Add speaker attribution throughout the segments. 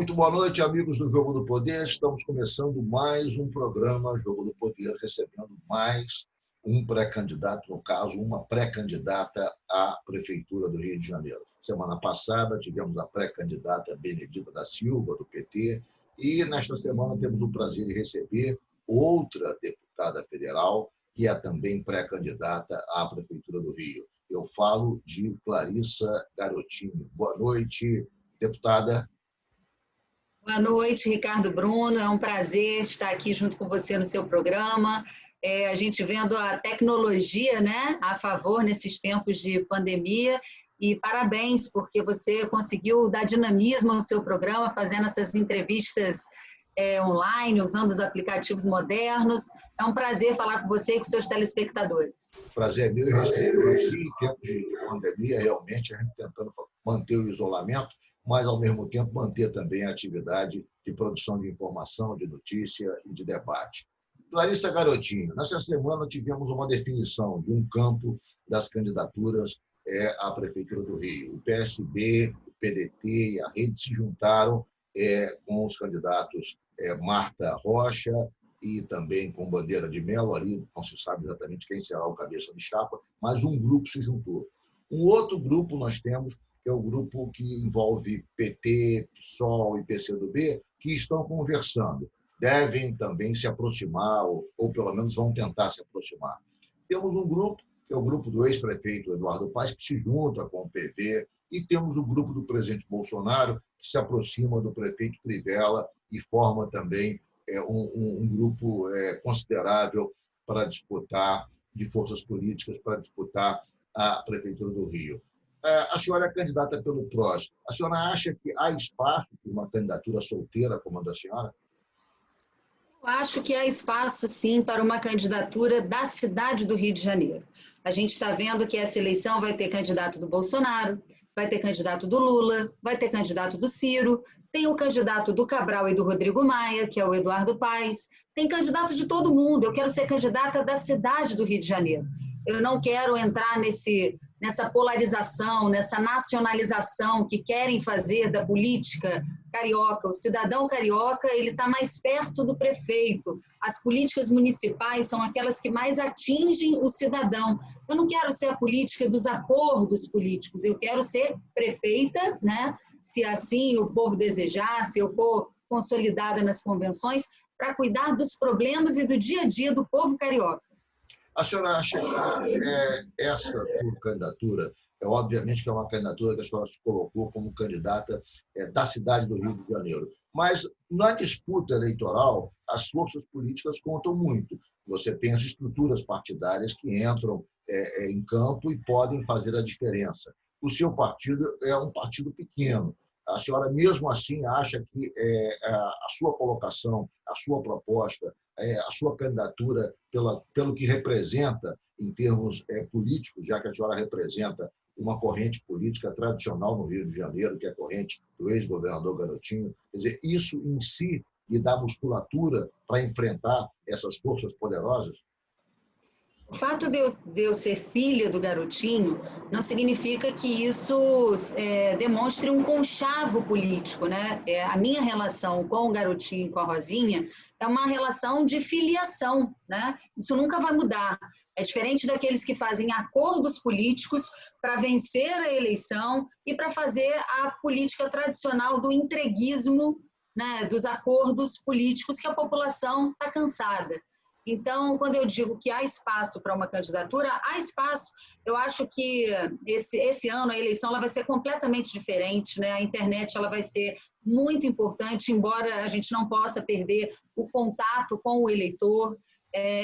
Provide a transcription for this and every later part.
Speaker 1: Muito boa noite, amigos do Jogo do Poder. Estamos começando mais um programa Jogo do Poder, recebendo mais um pré-candidato, no caso, uma pré-candidata à Prefeitura do Rio de Janeiro. Semana passada tivemos a pré-candidata Benedita da Silva, do PT, e nesta semana temos o prazer de receber outra deputada federal, que é também pré-candidata à Prefeitura do Rio. Eu falo de Clarissa Garotinho. Boa noite, deputada.
Speaker 2: Boa noite, Ricardo Bruno. É um prazer estar aqui junto com você no seu programa. A gente vendo a tecnologia, né, a favor nesses tempos de pandemia. E parabéns, porque você conseguiu dar dinamismo ao seu programa, fazendo essas entrevistas online, usando os aplicativos modernos. É um prazer falar com você e com seus telespectadores.
Speaker 1: Prazer é meu e receber em tempos de pandemia, realmente, a gente tentando manter o isolamento, mas, ao mesmo tempo, manter também a atividade de produção de informação, de notícia e de debate. Clarissa Garotinho, nessa semana tivemos uma definição de um campo das candidaturas à Prefeitura do Rio. O PSB, o PDT e a Rede se juntaram com os candidatos Marta Rocha e também com Bandeira de Mello, ali não se sabe exatamente quem será o cabeça de chapa, mas um grupo se juntou. Um outro grupo nós temos, que é o grupo que envolve PT, PSOL e PCdoB, que estão conversando. Devem também se aproximar, ou pelo menos vão tentar se aproximar. Temos um grupo, que é o grupo do ex-prefeito Eduardo Paes, que se junta com o PV, e temos o grupo do presidente Bolsonaro, que se aproxima do prefeito Crivella e forma também um grupo considerável para disputar, de forças políticas, para disputar a Prefeitura do Rio. A senhora é candidata pelo PROS. A senhora acha que há espaço para uma candidatura solteira como a da senhora?
Speaker 2: Eu acho que há espaço, sim, para uma candidatura da cidade do Rio de Janeiro. A gente está vendo que essa eleição vai ter candidato do Bolsonaro, vai ter candidato do Lula, vai ter candidato do Ciro, tem o candidato do Cabral e do Rodrigo Maia, que é o Eduardo Paes, tem candidato de todo mundo. Eu quero ser candidata da cidade do Rio de Janeiro. Eu não quero entrar nessa polarização, nessa nacionalização que querem fazer da política carioca. O cidadão carioca, ele está mais perto do prefeito. As políticas municipais são aquelas que mais atingem o cidadão. Eu não quero ser a política dos acordos políticos, eu quero ser prefeita, né? Se assim o povo desejar, se eu for consolidada nas convenções, para cuidar dos problemas e do dia a dia do povo carioca.
Speaker 1: A senhora acha que essa sua candidatura, obviamente que é uma candidatura que a senhora se colocou como candidata da cidade do Rio de Janeiro, mas na disputa eleitoral as forças políticas contam muito. Você tem as estruturas partidárias que entram em campo e podem fazer a diferença. O seu partido é um partido pequeno. A senhora, mesmo assim, acha que a sua colocação, a sua proposta, a sua candidatura, pelo que representa em termos políticos, já que a senhora representa uma corrente política tradicional no Rio de Janeiro, que é a corrente do ex-governador Garotinho, quer dizer, isso em si lhe dá musculatura para enfrentar essas forças poderosas?
Speaker 2: O fato de eu ser filha do Garotinho não significa que isso demonstre um conchavo político, né? A minha relação com o Garotinho e com a Rosinha é uma relação de filiação, né? Isso nunca vai mudar. É diferente daqueles que fazem acordos políticos para vencer a eleição e para fazer a política tradicional do entreguismo, né? Dos acordos políticos que a população está cansada. Então, quando eu digo que há espaço para uma candidatura, há espaço. Eu acho que esse ano a eleição ela vai ser completamente diferente, né? A internet ela vai ser muito importante, embora a gente não possa perder o contato com o eleitor.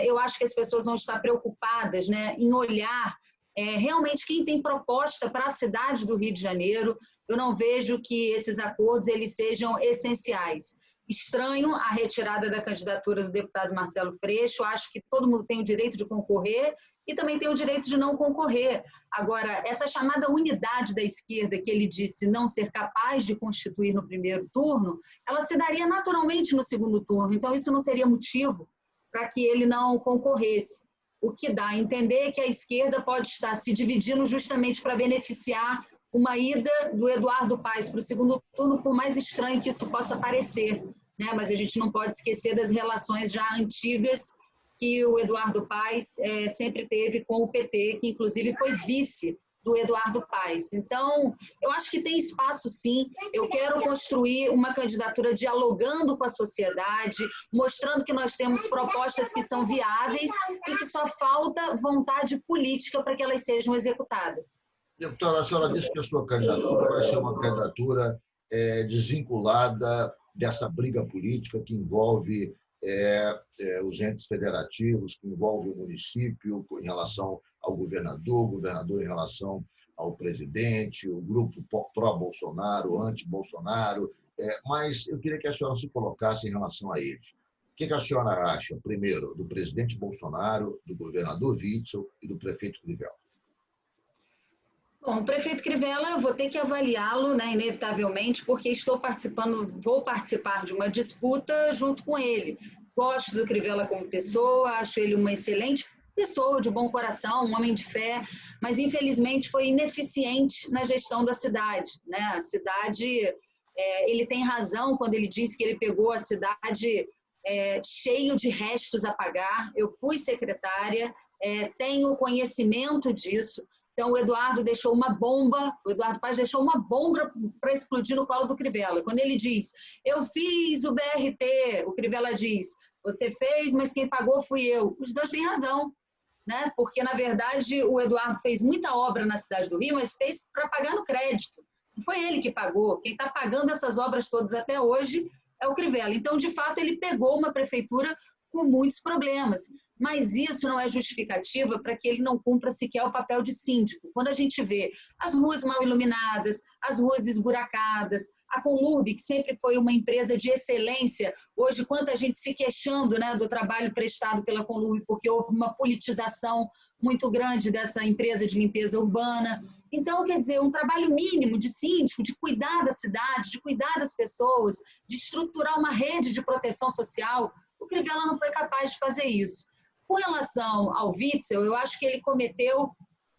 Speaker 2: Eu acho que as pessoas vão estar preocupadas, né, em olhar realmente quem tem proposta para a cidade do Rio de Janeiro. Eu não vejo que esses acordos eles sejam essenciais. Estranho a retirada da candidatura do deputado Marcelo Freixo. Acho que todo mundo tem o direito de concorrer e também tem o direito de não concorrer. Agora, essa chamada unidade da esquerda que ele disse não ser capaz de constituir no primeiro turno, ela se daria naturalmente no segundo turno. Então, isso não seria motivo para que ele não concorresse. O que dá a entender é que a esquerda pode estar se dividindo justamente para beneficiar uma ida do Eduardo Paes para o segundo turno, por mais estranho que isso possa parecer, né? Mas a gente não pode esquecer das relações já antigas que o Eduardo Paes sempre teve com o PT, que inclusive foi vice do Eduardo Paes. Então, eu acho que tem espaço sim. Eu quero construir uma candidatura dialogando com a sociedade, mostrando que nós temos propostas que são viáveis e que só falta vontade política para que elas sejam executadas.
Speaker 1: Deputada, a senhora disse que a sua candidatura vai ser uma candidatura desvinculada dessa briga política que envolve os entes federativos, que envolve o município em relação ao governador, o governador em relação ao presidente, o grupo pró-Bolsonaro, anti-Bolsonaro, mas eu queria que a senhora se colocasse em relação a eles. O que a senhora acha, primeiro, do presidente Bolsonaro, do governador Witzel e do prefeito Crivella?
Speaker 2: Bom, o prefeito Crivella, eu vou ter que avaliá-lo, né, inevitavelmente, porque vou participar de uma disputa junto com ele. Gosto do Crivella como pessoa, acho ele uma excelente pessoa, de bom coração, um homem de fé, mas infelizmente foi ineficiente na gestão da cidade, né? A cidade, ele tem razão quando ele diz que ele pegou a cidade cheio de restos a pagar. Eu fui secretária, tenho conhecimento disso. Então, o Eduardo deixou uma bomba, o Eduardo Paes deixou uma bomba para explodir no colo do Crivella. Quando ele diz, eu fiz o BRT, o Crivella diz, você fez, mas quem pagou fui eu. Os dois têm razão, né? Porque, na verdade, o Eduardo fez muita obra na cidade do Rio, mas fez para pagar no crédito. Não foi ele que pagou. Quem está pagando essas obras todas até hoje é o Crivella. Então, de fato, ele pegou uma prefeitura com muitos problemas, mas isso não é justificativa para que ele não cumpra sequer o papel de síndico. Quando a gente vê as ruas mal iluminadas, as ruas esburacadas, a Conlurb, que sempre foi uma empresa de excelência, hoje quanta gente se queixando, né, do trabalho prestado pela Conlurb, porque houve uma politização muito grande dessa empresa de limpeza urbana. Então, quer dizer, um trabalho mínimo de síndico, de cuidar da cidade, de cuidar das pessoas, de estruturar uma rede de proteção social. O Crivella não foi capaz de fazer isso. Com relação ao Witzel, eu acho que ele cometeu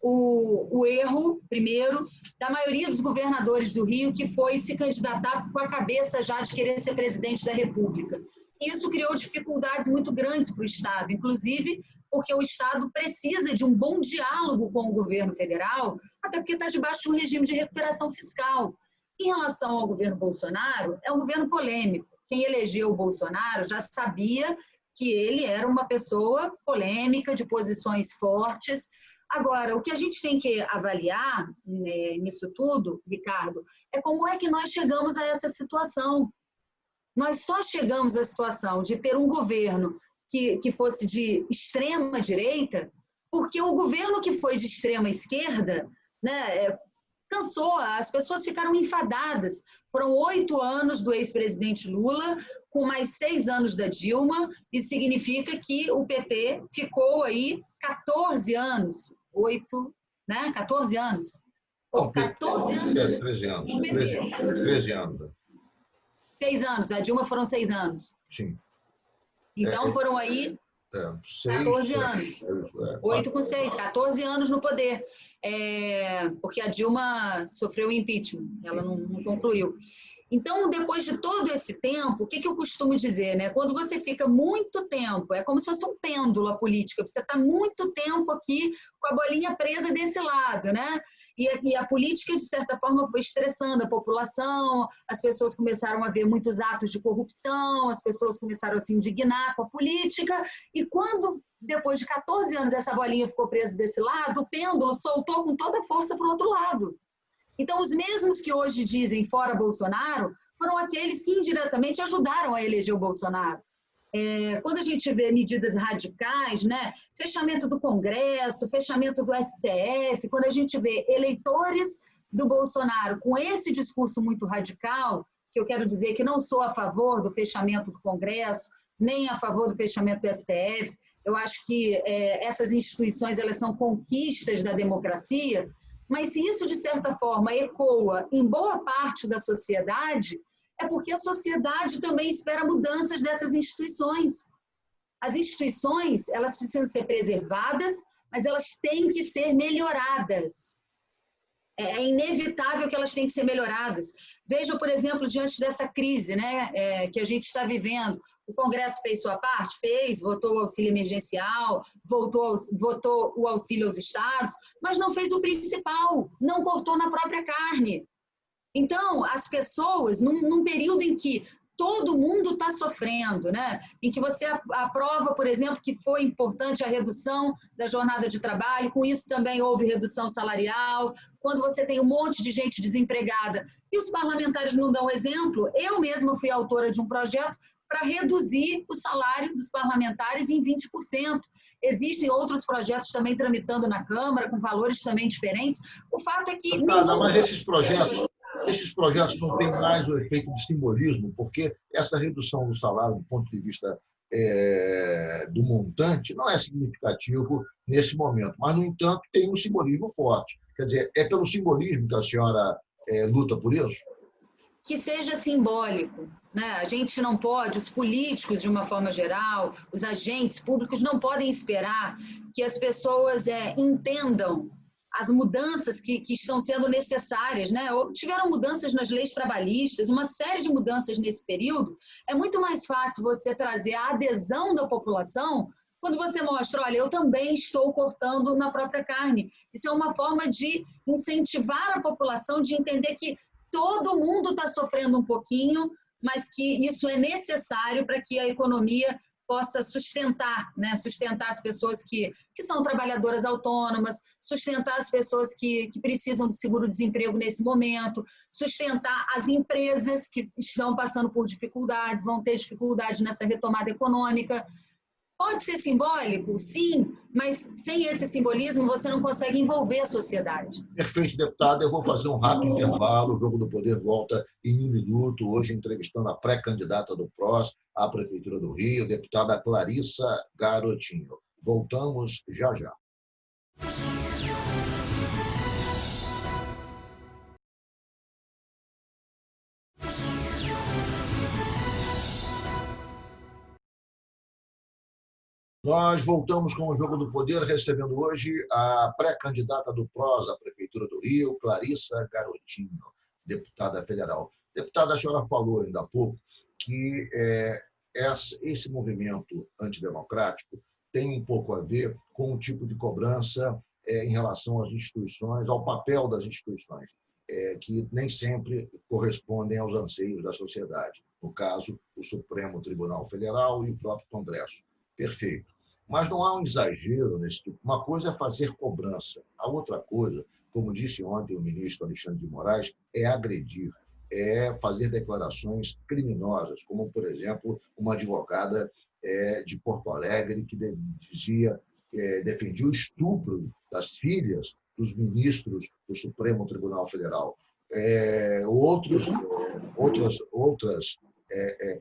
Speaker 2: o erro, primeiro, da maioria dos governadores do Rio, que foi se candidatar com a cabeça já de querer ser presidente da República. Isso criou dificuldades muito grandes para o Estado, inclusive porque o Estado precisa de um bom diálogo com o governo federal, até porque está debaixo de um regime de recuperação fiscal. Em relação ao governo Bolsonaro, é um governo polêmico. Quem elegeu o Bolsonaro já sabia que ele era uma pessoa polêmica, de posições fortes. Agora, o que a gente tem que avaliar nisso tudo, Ricardo, é como é que nós chegamos a essa situação. Nós só chegamos à situação de ter um governo que fosse de extrema direita, porque o governo que foi de extrema esquerda, né, cansou, as pessoas ficaram enfadadas. Foram 8 anos do ex-presidente Lula, com mais 6 anos da Dilma, isso significa que o PT ficou aí 14 anos, 8, né, 14 anos.
Speaker 1: Não,
Speaker 2: 14 anos.
Speaker 1: 13 anos. 13 anos.
Speaker 2: 6 anos, a Dilma foram 6 anos.
Speaker 1: Sim.
Speaker 2: Então foram aí 14 anos. 8 com 6, 14 anos no poder. Porque a Dilma sofreu impeachment, ela não concluiu. Então, depois de todo esse tempo, o que eu costumo dizer, né? Quando você fica muito tempo, é como se fosse um pêndulo a política, você está muito tempo aqui com a bolinha presa desse lado, né? E a política, de certa forma, foi estressando a população, as pessoas começaram a ver muitos atos de corrupção, as pessoas começaram a se indignar com a política, e quando, depois de 14 anos, essa bolinha ficou presa desse lado, o pêndulo soltou com toda a força para o outro lado. Então, os mesmos que hoje dizem fora Bolsonaro foram aqueles que indiretamente ajudaram a eleger o Bolsonaro. Quando a gente vê medidas radicais, né, fechamento do Congresso, fechamento do STF, quando a gente vê eleitores do Bolsonaro com esse discurso muito radical, que eu quero dizer que não sou a favor do fechamento do Congresso, nem a favor do fechamento do STF, eu acho que essas instituições elas são conquistas da democracia, mas se isso, de certa forma, ecoa em boa parte da sociedade, é porque a sociedade também espera mudanças dessas instituições. As instituições, elas precisam ser preservadas, mas elas têm que ser melhoradas. é inevitável que elas têm que ser melhoradas. Veja, por exemplo, diante dessa crise, né, que a gente está vivendo, o Congresso fez sua parte? Fez, votou o auxílio emergencial, votou o auxílio aos estados, mas não fez o principal, não cortou na própria carne. Então, as pessoas, num período em que todo mundo está sofrendo, né? Em que você aprova, por exemplo, que foi importante a redução da jornada de trabalho, com isso também houve redução salarial, quando você tem um monte de gente desempregada e os parlamentares não dão exemplo. Eu mesma fui autora de um projeto para reduzir o salário dos parlamentares em 20%. Existem outros projetos também tramitando na Câmara, com valores também diferentes. O fato é que...
Speaker 1: Mas esses projetos não têm mais o efeito de simbolismo, porque essa redução do salário, do ponto de vista do montante, não é significativo nesse momento. Mas, no entanto, tem um simbolismo forte. Quer dizer, é pelo simbolismo que a senhora luta por isso?
Speaker 2: Que seja simbólico, né? A gente não pode, os políticos, de uma forma geral, os agentes públicos não podem esperar que as pessoas entendam as mudanças que estão sendo necessárias, né? Tiveram mudanças nas leis trabalhistas, uma série de mudanças nesse período. É muito mais fácil você trazer a adesão da população quando você mostra, olha, eu também estou cortando na própria carne. Isso é uma forma de incentivar a população, de entender que todo mundo está sofrendo um pouquinho, mas que isso é necessário para que a economia possa sustentar, né? Sustentar as pessoas que são trabalhadoras autônomas, sustentar as pessoas que precisam de seguro-desemprego nesse momento, sustentar as empresas que estão passando por dificuldades, vão ter dificuldades nessa retomada econômica. Pode ser simbólico? Sim, mas sem esse simbolismo você não consegue envolver a sociedade.
Speaker 1: Perfeito, deputada. Eu vou fazer um rápido intervalo. O Jogo do Poder volta em 1 minuto. Hoje entrevistando a pré-candidata do PROS à Prefeitura do Rio, deputada Clarissa Garotinho. Voltamos já já. Nós voltamos com o Jogo do Poder, recebendo hoje a pré-candidata do PROS à Prefeitura do Rio, Clarissa Garotinho, deputada federal. Deputada, a senhora falou ainda há pouco que esse movimento antidemocrático tem um pouco a ver com o tipo de cobrança em relação às instituições, ao papel das instituições, que nem sempre correspondem aos anseios da sociedade. No caso, o Supremo Tribunal Federal e o próprio Congresso. Perfeito. Mas não há um exagero nesse tipo. Uma coisa é fazer cobrança. A outra coisa, como disse ontem o ministro Alexandre de Moraes, é agredir, é fazer declarações criminosas, como, por exemplo, uma advogada de Porto Alegre que defendia o estupro das filhas dos ministros do Supremo Tribunal Federal. Outras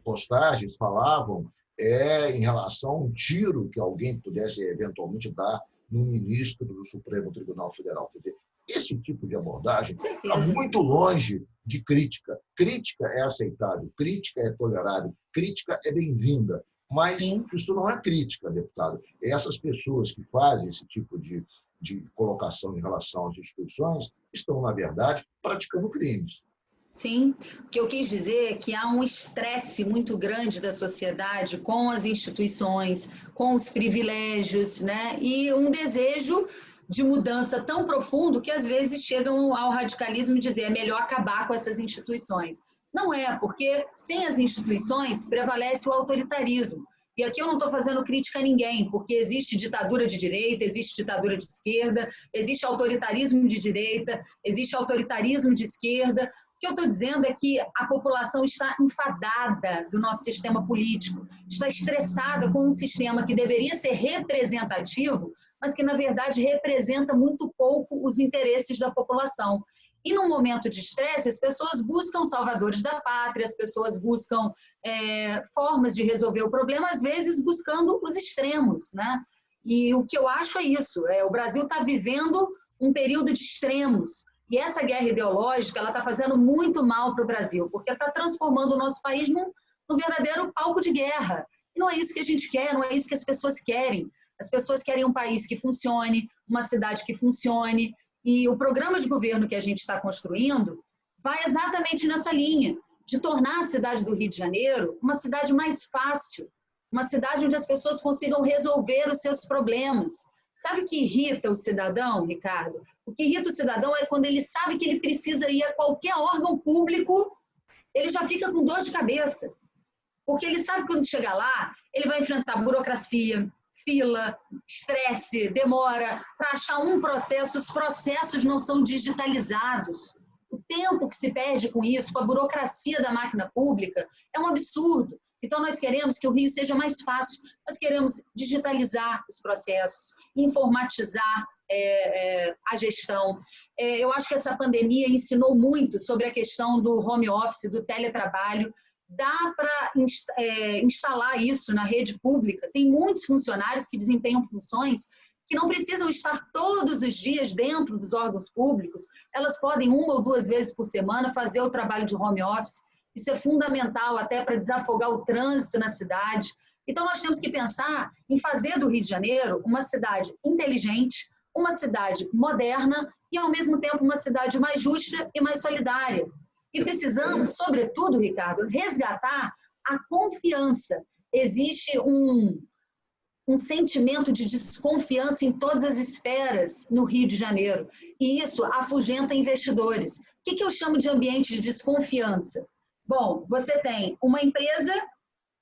Speaker 1: postagens falavam em relação a um tiro que alguém pudesse eventualmente dar no ministro do Supremo Tribunal Federal. Quer dizer, esse tipo de abordagem está muito longe de crítica. Crítica é aceitável, crítica é tolerável, crítica é bem-vinda, mas isso não é crítica, deputado. Essas pessoas que fazem esse tipo de colocação em relação às instituições estão, na verdade, praticando crimes.
Speaker 2: Sim, o que eu quis dizer é que há um estresse muito grande da sociedade com as instituições, com os privilégios, né? E um desejo de mudança tão profundo que às vezes chegam ao radicalismo e dizer é melhor acabar com essas instituições. Não é, porque sem as instituições prevalece o autoritarismo. E aqui eu não estou fazendo crítica a ninguém, porque existe ditadura de direita, existe ditadura de esquerda, existe autoritarismo de direita, existe autoritarismo de esquerda. O que eu estou dizendo é que a população está enfadada do nosso sistema político, está estressada com um sistema que deveria ser representativo, mas que, na verdade, representa muito pouco os interesses da população. E num momento de estresse, as pessoas buscam salvadores da pátria, as pessoas buscam formas de resolver o problema, às vezes buscando os extremos, né? E o que eu acho é isso, o Brasil está vivendo um período de extremos, e essa guerra ideológica ela está fazendo muito mal para o Brasil, porque está transformando o nosso país num verdadeiro palco de guerra. E não é isso que a gente quer, não é isso que as pessoas querem. As pessoas querem um país que funcione, uma cidade que funcione, E o programa de governo que a gente está construindo vai exatamente nessa linha, de tornar a cidade do Rio de Janeiro uma cidade mais fácil, uma cidade onde as pessoas consigam resolver os seus problemas. Sabe o que irrita o cidadão, Ricardo? O que irrita o cidadão é quando ele sabe que ele precisa ir a qualquer órgão público, ele já fica com dor de cabeça. Porque ele sabe que quando chegar lá, ele vai enfrentar burocracia, fila, estresse, demora para achar um processo. Os processos não são digitalizados. O tempo que se perde com isso, com a burocracia da máquina pública, é um absurdo. Então, nós queremos que o Rio seja mais fácil. Nós queremos digitalizar os processos, informatizar a gestão. Eu acho que essa pandemia ensinou muito sobre a questão do home office, do teletrabalho. Dá para instalar isso na rede pública. Tem muitos funcionários que desempenham funções que não precisam estar todos os dias dentro dos órgãos públicos. Elas podem, 1 ou 2 vezes por semana, fazer o trabalho de home office. Isso é fundamental até para desafogar o trânsito na cidade. Então, nós temos que pensar em fazer do Rio de Janeiro uma cidade inteligente, uma cidade moderna e, ao mesmo tempo, uma cidade mais justa e mais solidária. E precisamos, sobretudo, Ricardo, resgatar a confiança. Existe um sentimento de desconfiança em todas as esferas no Rio de Janeiro. E isso afugenta investidores. O que eu chamo de ambiente de desconfiança? Bom, você tem uma empresa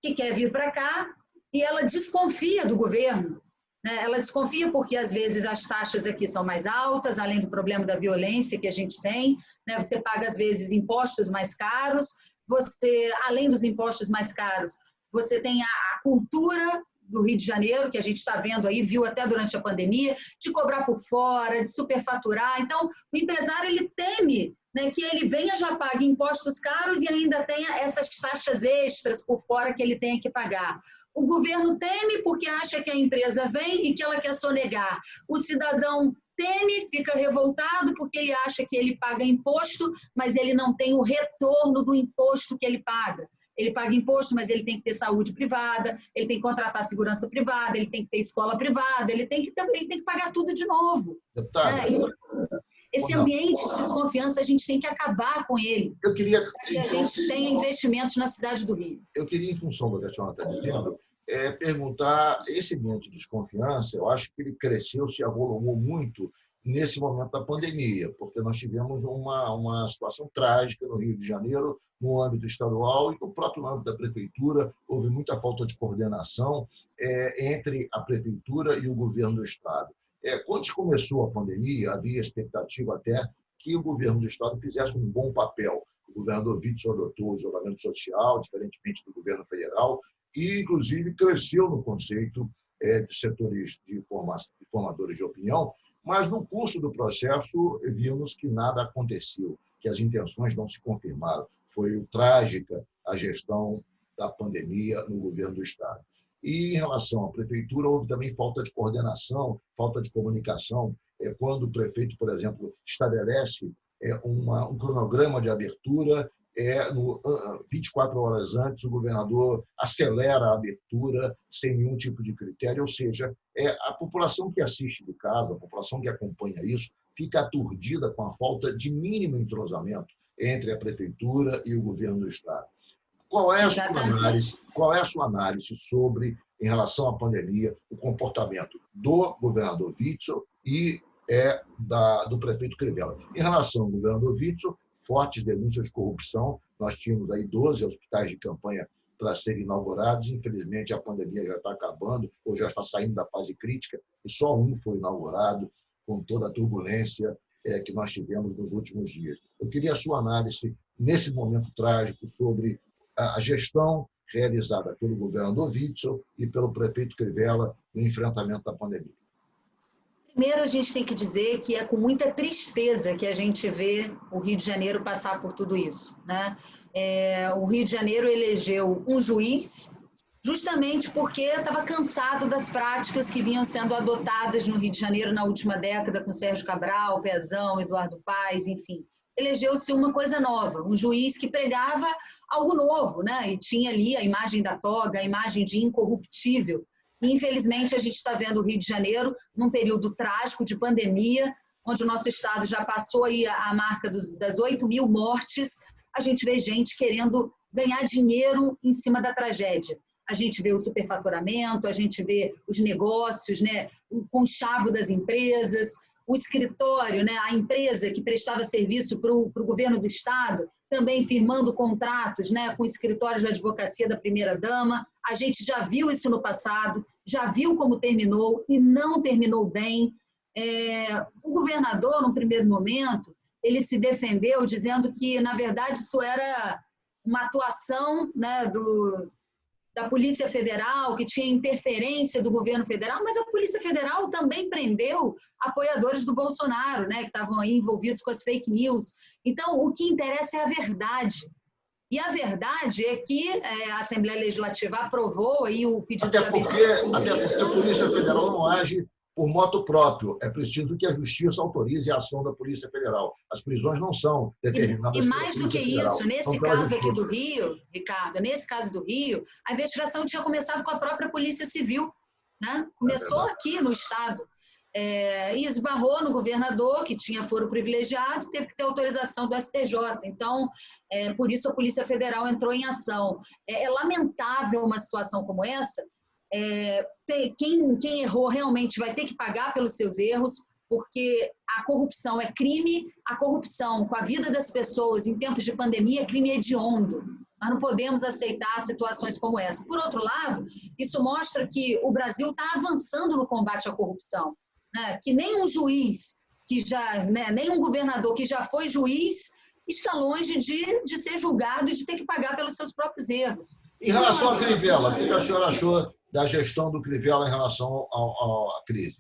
Speaker 2: que quer vir para cá e ela desconfia do governo. Né? Ela desconfia porque, às vezes, as taxas aqui são mais altas, além do problema da violência que a gente tem. Né? Você paga, às vezes, impostos mais caros. Você, além dos impostos mais caros, você tem a cultura do Rio de Janeiro, que a gente está vendo aí, viu até durante a pandemia, de cobrar por fora, de superfaturar. Então, o empresário, ele teme, né, que ele venha, já pague impostos caros e ainda tenha essas taxas extras por fora que ele tenha que pagar. O governo teme porque acha que a empresa vem e que ela quer sonegar. O cidadão teme, fica revoltado porque ele acha que ele paga imposto, mas ele não tem o retorno do imposto que ele paga. Ele paga imposto, mas ele tem que ter saúde privada, ele tem que contratar segurança privada, ele tem que ter escola privada, ele tem que pagar tudo de novo. Esse ambiente de desconfiança, a gente tem que acabar com ele.
Speaker 1: Eu queria
Speaker 2: que a gente tenha investimentos na cidade do Rio.
Speaker 1: Eu queria, em função do que a senhora está dizendo, perguntar, esse ambiente de desconfiança, eu acho que ele cresceu, se avolumou muito nesse momento da pandemia, porque nós tivemos uma situação trágica no Rio de Janeiro, no âmbito estadual e no próprio âmbito da prefeitura. Houve muita falta de coordenação entre a prefeitura e o governo do estado. Quando começou a pandemia, havia expectativa até que o governo do estado fizesse um bom papel. O governador Witzel adotou o isolamento social, diferentemente do governo federal, e, inclusive, cresceu no conceito de setores de formadores de opinião, mas, no curso do processo, vimos que nada aconteceu, que as intenções não se confirmaram. Foi trágica a gestão da pandemia no governo do estado. E, em relação à prefeitura, houve também falta de coordenação, falta de comunicação. Quando o prefeito, por exemplo, estabelece um cronograma de abertura, 24 horas antes, o governador acelera a abertura sem nenhum tipo de critério, ou seja, a população que assiste de casa, a população que acompanha isso, fica aturdida com a falta de mínimo entrosamento entre a prefeitura e o governo do estado. Qual é a sua análise sobre, em relação à pandemia, o comportamento do governador Witzel e do prefeito Crivella? Em relação ao governador Witzel, fortes denúncias de corrupção. Nós tínhamos aí 12 hospitais de campanha para serem inaugurados. Infelizmente, a pandemia já está acabando, ou já está saindo da fase crítica, e só um foi inaugurado, com toda a turbulência que nós tivemos nos últimos dias. Eu queria a sua análise, nesse momento trágico, sobre a gestão realizada pelo governador Witzel e pelo prefeito Crivella no enfrentamento da pandemia.
Speaker 2: Primeiro, a gente tem que dizer que é com muita tristeza que a gente vê o Rio de Janeiro passar por tudo isso. Né? O Rio de Janeiro elegeu um juiz justamente porque estava cansado das práticas que vinham sendo adotadas no Rio de Janeiro na última década, com Sérgio Cabral, Pezão, Eduardo Paes, enfim. Elegeu-se uma coisa nova, um juiz que pregava algo novo, né? E tinha ali a imagem da toga, a imagem de incorruptível. E, infelizmente, a gente está vendo o Rio de Janeiro num período trágico de pandemia, onde o nosso estado já passou aí a marca das 8.000 mortes, a gente vê gente querendo ganhar dinheiro em cima da tragédia. A gente vê o superfaturamento, a gente vê os negócios, né, o conchavo das empresas, o escritório, né, a empresa que prestava serviço para o governo do estado, também firmando contratos, né, com escritórios de advocacia da primeira-dama. A gente já viu isso no passado, já viu como terminou e não terminou bem. O governador, no primeiro momento, ele se defendeu dizendo que, na verdade, isso era uma atuação, né, da Polícia Federal, que tinha interferência do governo federal, mas a Polícia Federal também prendeu apoiadores do Bolsonaro, né, que estavam aí envolvidos com as fake news. Então, o que interessa é a verdade. E a verdade é que a Assembleia Legislativa aprovou aí o pedido de abertura.
Speaker 1: Até porque a Polícia Federal não age por moto próprio. É preciso que a Justiça autorize a ação da Polícia Federal. As prisões não são determinadas
Speaker 2: pela Polícia Federal. E mais do que isso, nesse caso aqui do Rio, Ricardo, nesse caso do Rio, a investigação tinha começado com a própria Polícia Civil, né? Começou aqui no Estado. E esbarrou no governador, que tinha foro privilegiado, teve que ter autorização do STJ. Então, por isso a Polícia Federal entrou em ação. É lamentável uma situação como essa. Quem errou realmente vai ter que pagar pelos seus erros, porque a corrupção é crime, a corrupção com a vida das pessoas em tempos de pandemia é crime hediondo. Nós não podemos aceitar situações como essa. Por outro lado, isso mostra que o Brasil está avançando no combate à corrupção, né? Que nem um juiz, nem um governador que já foi juiz, está longe de ser julgado e de ter que pagar pelos seus próprios erros.
Speaker 1: Em relação ao Crivella, o que a senhora achou da gestão do Crivella em relação à crise?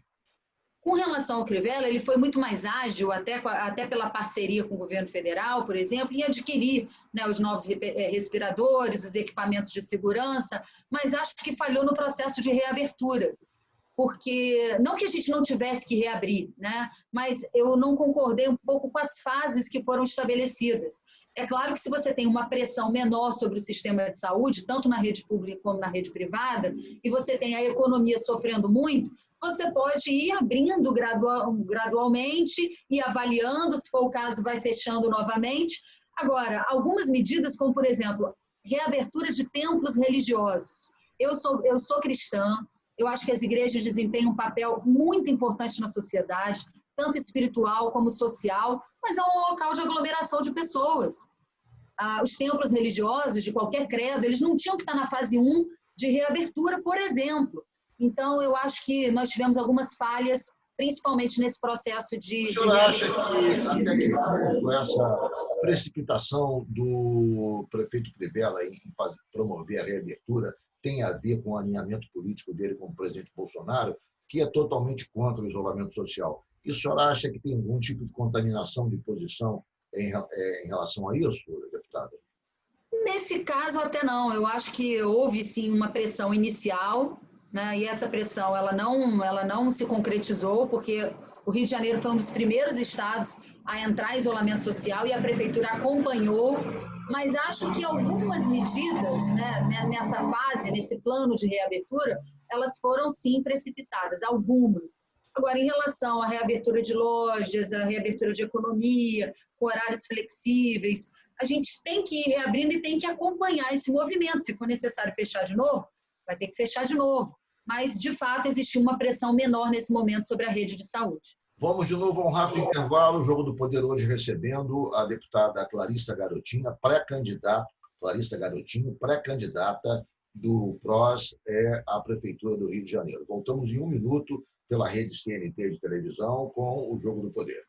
Speaker 2: Com relação ao Crivella, ele foi muito mais ágil, até pela parceria com o governo federal, por exemplo, em adquirir, né, os novos respiradores, os equipamentos de segurança, mas acho que falhou no processo de reabertura. Porque, não que a gente não tivesse que reabrir, né? Mas eu não concordei um pouco com as fases que foram estabelecidas. É claro que se você tem uma pressão menor sobre o sistema de saúde, tanto na rede pública como na rede privada, e você tem a economia sofrendo muito, você pode ir abrindo gradualmente e avaliando, se for o caso, vai fechando novamente. Agora, algumas medidas, como, por exemplo, reabertura de templos religiosos. Eu sou cristã. Eu acho que as igrejas desempenham um papel muito importante na sociedade, tanto espiritual como social, mas é um local de aglomeração de pessoas. Os templos religiosos de qualquer credo, eles não tinham que estar na fase 1 de reabertura, por exemplo. Então, eu acho que nós tivemos algumas falhas, principalmente nesse processo de...
Speaker 1: A senhora acha que até que ponto essa precipitação do prefeito Crivella em promover a reabertura tem a ver com o alinhamento político dele com o presidente Bolsonaro, que é totalmente contra o isolamento social? E a senhora acha que tem algum tipo de contaminação de posição em relação a isso, deputada?
Speaker 2: Nesse caso, até não. Eu acho que houve, sim, uma pressão inicial, né? E essa pressão ela não se concretizou, porque o Rio de Janeiro foi um dos primeiros estados a entrar em isolamento social e a prefeitura acompanhou. Mas acho que algumas medidas, né, nessa fase, nesse plano de reabertura, elas foram, sim, precipitadas, algumas. Agora, em relação à reabertura de lojas, à reabertura de economia, com horários flexíveis, a gente tem que ir reabrindo e tem que acompanhar esse movimento. Se for necessário fechar de novo, vai ter que fechar de novo. Mas, de fato, existiu uma pressão menor nesse momento sobre a rede de saúde.
Speaker 1: Vamos de novo a um rápido intervalo. O Jogo do Poder hoje recebendo a deputada Clarissa Garotinho, pré-candidata do PROS à Prefeitura do Rio de Janeiro. Voltamos em um minuto pela rede CNT de televisão com o Jogo do Poder.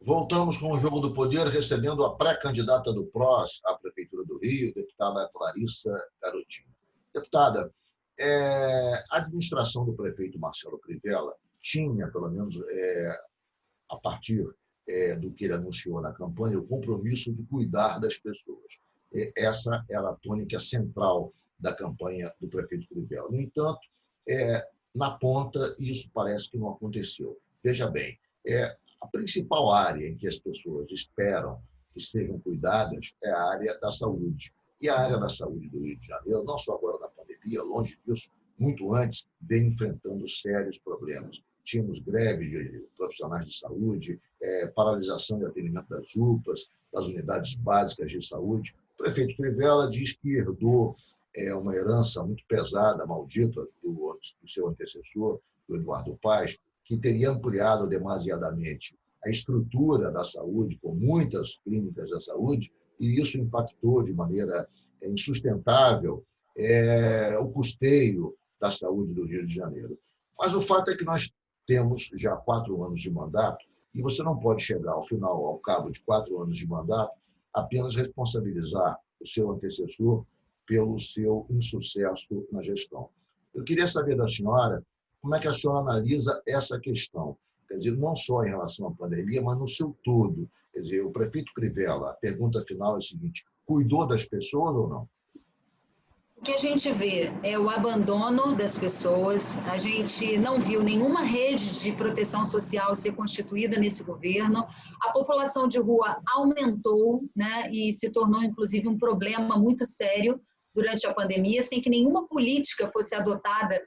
Speaker 1: Voltamos com o Jogo do Poder, recebendo a pré-candidata do PROS à Prefeitura do Rio, deputada Clarissa Garotinho. Deputada, a administração do prefeito Marcelo Crivella tinha, pelo menos a partir do que ele anunciou na campanha, o compromisso de cuidar das pessoas. Essa era a tônica central da campanha do prefeito Crivella. No entanto, na ponta, isso parece que não aconteceu. Veja bem, A principal área em que as pessoas esperam que sejam cuidadas é a área da saúde. E a área da saúde do Rio de Janeiro, não só agora na pandemia, longe disso, muito antes, vem enfrentando sérios problemas. Tínhamos greves de profissionais de saúde, paralisação de atendimento das UPAs, das unidades básicas de saúde. O prefeito Crivella diz que herdou uma herança muito pesada, maldita, do seu antecessor, do Eduardo Paes, que teria ampliado demasiadamente a estrutura da saúde, com muitas clínicas da saúde, e isso impactou de maneira insustentável o custeio da saúde do Rio de Janeiro. Mas o fato é que nós temos já 4 anos de mandato e você não pode chegar ao final, ao cabo de 4 anos de mandato, apenas responsabilizar o seu antecessor pelo seu insucesso na gestão. Eu queria saber da senhora como é que a senhora analisa essa questão, quer dizer, não só em relação à pandemia, mas no seu todo. Quer dizer, o prefeito Crivella, a pergunta final é a seguinte: cuidou das pessoas ou não?
Speaker 2: O que a gente vê é o abandono das pessoas, a gente não viu nenhuma rede de proteção social ser constituída nesse governo, a população de rua aumentou, né, e se tornou, inclusive, um problema muito sério durante a pandemia, sem que nenhuma política fosse adotada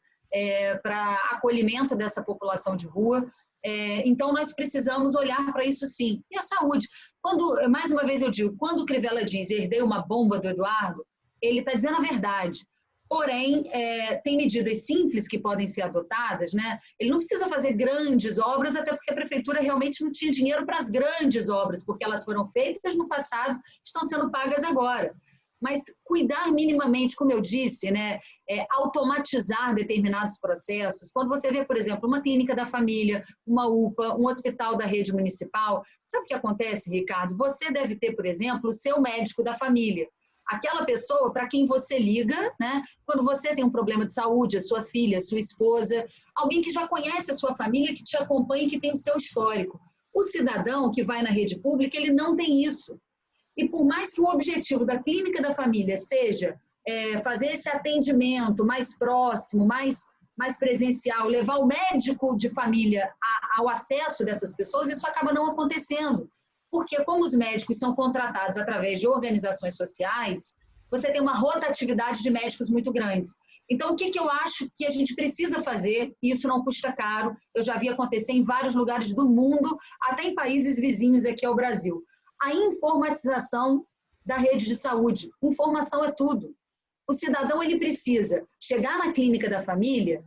Speaker 2: para acolhimento dessa população de rua. Então, nós precisamos olhar para isso sim. E a saúde? Mais uma vez eu digo, quando o Crivella diz herdei uma bomba do Eduardo, ele está dizendo a verdade. Porém, tem medidas simples que podem ser adotadas, né? Ele não precisa fazer grandes obras, até porque a prefeitura realmente não tinha dinheiro para as grandes obras, porque elas foram feitas no passado, estão sendo pagas agora. Mas cuidar minimamente, como eu disse, né? Automatizar determinados processos. Quando você vê, por exemplo, uma clínica da família, uma UPA, um hospital da rede municipal, sabe o que acontece, Ricardo? Você deve ter, por exemplo, o seu médico da família. Aquela pessoa para quem você liga, né? Quando você tem um problema de saúde, a sua filha, a sua esposa, alguém que já conhece a sua família, que te acompanha e que tem o seu histórico. O cidadão que vai na rede pública, ele não tem isso. E por mais que o objetivo da clínica da família seja fazer esse atendimento mais próximo, mais presencial, levar o médico de família ao acesso dessas pessoas, isso acaba não acontecendo. Porque como os médicos são contratados através de organizações sociais, você tem uma rotatividade de médicos muito grandes. Então, o que eu acho que a gente precisa fazer, e isso não custa caro, eu já vi acontecer em vários lugares do mundo, até em países vizinhos aqui ao Brasil, a informatização da rede de saúde. Informação é tudo. O cidadão ele precisa chegar na clínica da família,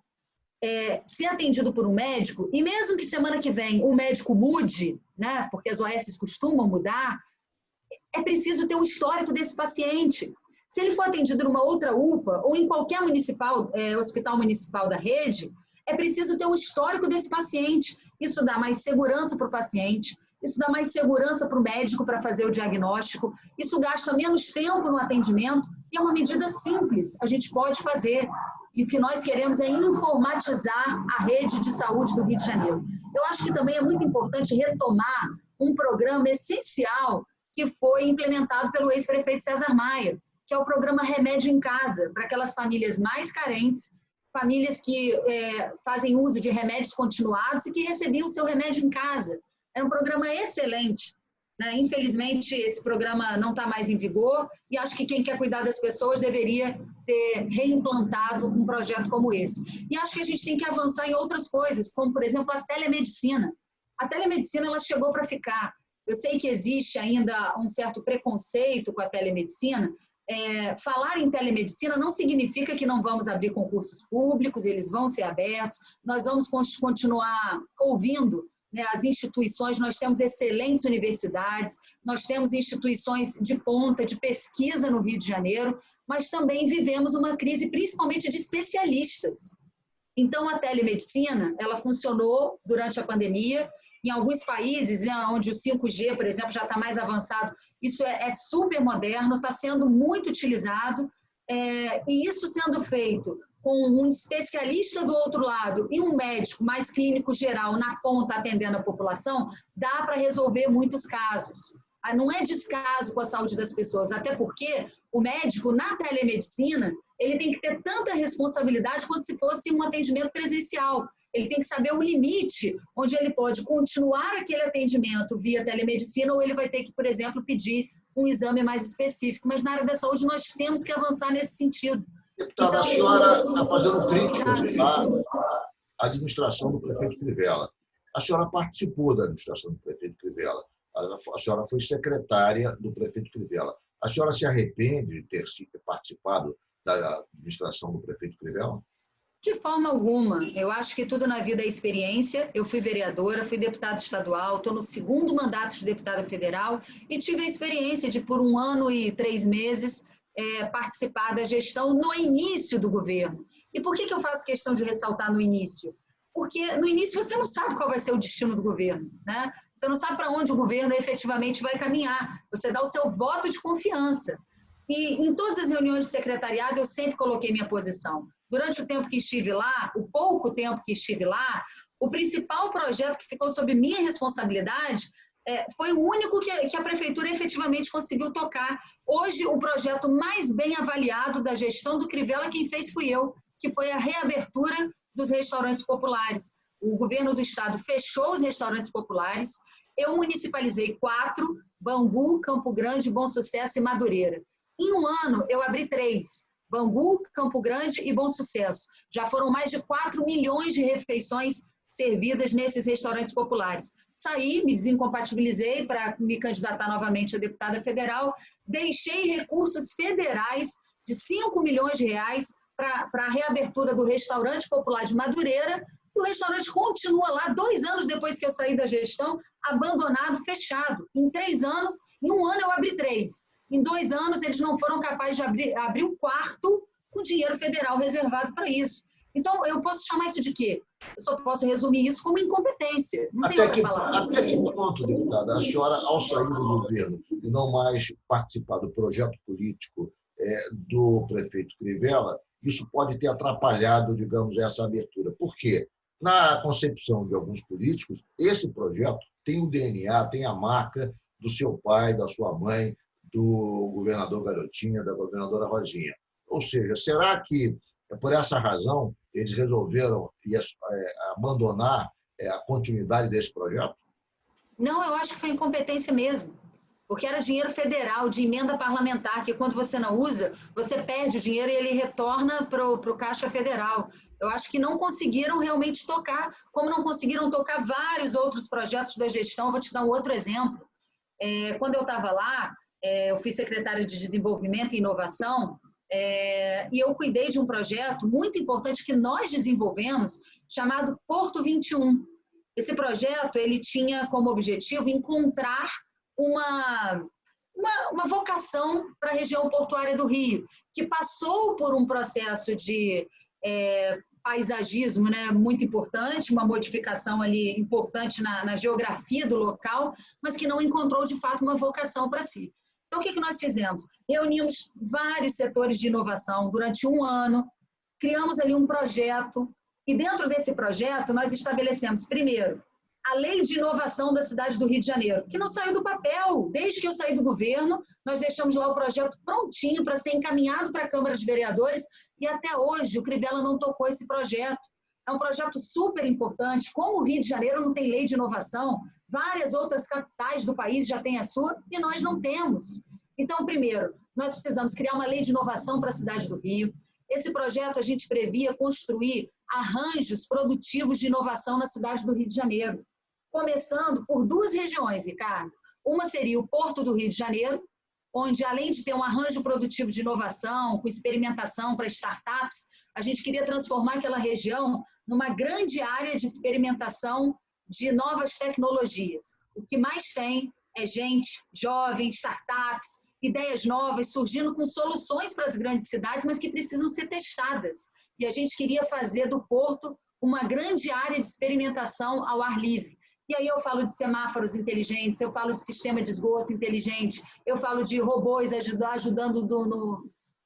Speaker 2: ser atendido por um médico, e mesmo que semana que vem o médico mude, né, porque as OS costumam mudar, é preciso ter um histórico desse paciente. Se ele for atendido numa outra UPA ou em qualquer hospital municipal da rede, é preciso ter um histórico desse paciente. Isso dá mais segurança para o paciente, isso dá mais segurança para o médico para fazer o diagnóstico, isso gasta menos tempo no atendimento e é uma medida simples, a gente pode fazer. E o que nós queremos é informatizar a rede de saúde do Rio de Janeiro. Eu acho que também é muito importante retomar um programa essencial que foi implementado pelo ex-prefeito César Maia, que é o programa Remédio em Casa, para aquelas famílias mais carentes, famílias que fazem uso de remédios continuados e que recebiam o seu remédio em casa. É um programa excelente. Infelizmente, esse programa não está mais em vigor e acho que quem quer cuidar das pessoas deveria ter reimplantado um projeto como esse. E acho que a gente tem que avançar em outras coisas, como, por exemplo, a telemedicina. A telemedicina ela chegou para ficar. Eu sei que existe ainda um certo preconceito com a telemedicina. Falar em telemedicina não significa que não vamos abrir concursos públicos, eles vão ser abertos, nós vamos continuar ouvindo as instituições, nós temos excelentes universidades, nós temos instituições de ponta, de pesquisa no Rio de Janeiro, mas também vivemos uma crise principalmente de especialistas. Então, a telemedicina, ela funcionou durante a pandemia, em alguns países, onde o 5G, por exemplo, já está mais avançado, isso é super moderno, está sendo muito utilizado, e isso sendo feito com um especialista do outro lado e um médico mais clínico geral na ponta atendendo a população, dá para resolver muitos casos. Não é descaso com a saúde das pessoas, até porque o médico na telemedicina, ele tem que ter tanta responsabilidade quanto se fosse um atendimento presencial. Ele tem que saber o limite onde ele pode continuar aquele atendimento via telemedicina ou ele vai ter que, por exemplo, pedir um exame mais específico. Mas na área da saúde nós temos que avançar nesse sentido.
Speaker 1: Deputada, a senhora está fazendo críticas à administração do prefeito Crivella. A senhora participou da administração do prefeito Crivella. A senhora foi secretária do prefeito Crivella. A senhora se arrepende de ter participado da administração do prefeito Crivella?
Speaker 2: De forma alguma. Eu acho que tudo na vida é experiência. Eu fui vereadora, fui deputada estadual, estou no 2º mandato de deputada federal e tive a experiência de, por 1 ano e 3 meses, participar da gestão no início do governo. E por que eu faço questão de ressaltar no início? Porque no início você não sabe qual vai ser o destino do governo, né? Você não sabe para onde o governo efetivamente vai caminhar. Você dá o seu voto de confiança. E em todas as reuniões de secretariado eu sempre coloquei minha posição. Durante o tempo que estive lá, o pouco tempo que estive lá, o principal projeto que ficou sob minha responsabilidade foi o único que a prefeitura efetivamente conseguiu tocar. Hoje, o projeto mais bem avaliado da gestão do Crivella, quem fez fui eu, que foi a reabertura dos restaurantes populares. O governo do estado fechou os restaurantes populares, eu municipalizei 4, Bangu, Campo Grande, Bom Sucesso e Madureira. Em 1 ano, eu abri 3, Bangu, Campo Grande e Bom Sucesso. Já foram mais de 4 milhões de refeições servidas nesses restaurantes populares. Saí, me desincompatibilizei para me candidatar novamente a deputada federal, deixei recursos federais de 5 milhões de reais para a reabertura do restaurante popular de Madureira. O restaurante continua lá 2 anos depois que eu saí da gestão, abandonado, fechado. Em 3 anos, em 1 ano eu abri 3. Em 2 anos eles não foram capazes de abrir o 4º com dinheiro federal reservado para isso. Então, eu posso chamar isso de quê? Eu só posso resumir isso como incompetência. Não tem outra palavra.
Speaker 1: Até que ponto, deputada, a senhora, ao sair do governo e não mais participar do projeto político do prefeito Crivella, isso pode ter atrapalhado, digamos, essa abertura? Por quê? Na concepção de alguns políticos, esse projeto tem o DNA, tem a marca do seu pai, da sua mãe, do governador Garotinho, da governadora Rosinha. Ou seja, será que, por essa razão, eles resolveram abandonar a continuidade desse projeto?
Speaker 2: Não, eu acho que foi incompetência mesmo. Porque era dinheiro federal, de emenda parlamentar, que quando você não usa, você perde o dinheiro e ele retorna para o Caixa Federal. Eu acho que não conseguiram realmente tocar, como não conseguiram tocar vários outros projetos da gestão. Vou te dar um outro exemplo. Quando eu estava lá, eu fui secretária de Desenvolvimento e Inovação, e eu cuidei de um projeto muito importante que nós desenvolvemos, chamado Porto 21. Esse projeto ele tinha como objetivo encontrar uma vocação para a região portuária do Rio, que passou por um processo de paisagismo, né, muito importante, uma modificação ali importante na geografia do local, mas que não encontrou de fato uma vocação para si. Então, o que nós fizemos? Reunimos vários setores de inovação durante 1 ano, criamos ali um projeto, e dentro desse projeto nós estabelecemos, primeiro, a Lei de Inovação da cidade do Rio de Janeiro, que não saiu do papel. Desde que eu saí do governo, nós deixamos lá o projeto prontinho para ser encaminhado para a Câmara de Vereadores e até hoje o Crivella não tocou esse projeto. É um projeto super importante. Como o Rio de Janeiro não tem lei de inovação, várias outras capitais do país já têm a sua e nós não temos. Então, primeiro, nós precisamos criar uma lei de inovação para a cidade do Rio. Esse projeto a gente previa construir arranjos produtivos de inovação na cidade do Rio de Janeiro, começando por 2 regiões, Ricardo. Uma seria o Porto do Rio de Janeiro, onde, além de ter um arranjo produtivo de inovação, com experimentação para startups, a gente queria transformar aquela região numa grande área de experimentação de novas tecnologias. O que mais tem é gente jovem, startups, ideias novas surgindo com soluções para as grandes cidades, mas que precisam ser testadas. E a gente queria fazer do Porto uma grande área de experimentação ao ar livre. E aí eu falo de semáforos inteligentes, eu falo de sistema de esgoto inteligente, eu falo de robôs ajudando